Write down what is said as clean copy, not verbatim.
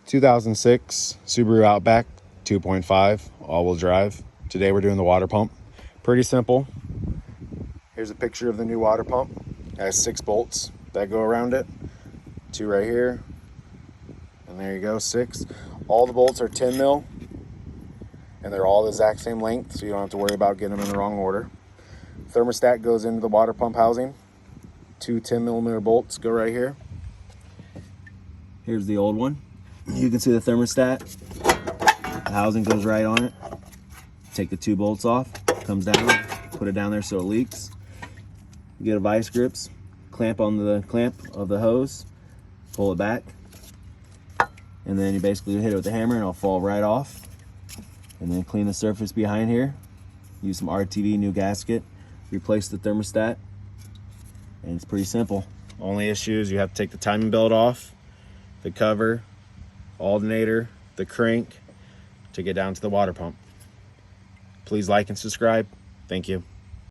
2006 Subaru Outback 2.5 all-wheel drive. Today we're doing the water pump. Pretty simple. Here's a picture of the new water pump. It has 6 bolts that go around it. 2 right here. And there you go, 6. All the bolts are 10 mil. And they're all the exact same length, so you don't have to worry about getting them in the wrong order. Thermostat goes into the water pump housing. 2 10mm bolts go right here. Here's the old one. You can see the thermostat. The housing goes right on it. Take the 2 bolts off, comes down, put it down there so it leaks. You get a vice grips, clamp on the clamp of the hose, pull it back, and then you basically hit it with the hammer and it'll fall right off. And then clean the surface behind here. Use some RTV, new gasket, replace the thermostat, and it's pretty simple. Only issue is you have to take the timing belt off, the cover, alternator, the crank to get down to the water pump. Please like and subscribe. Thank you.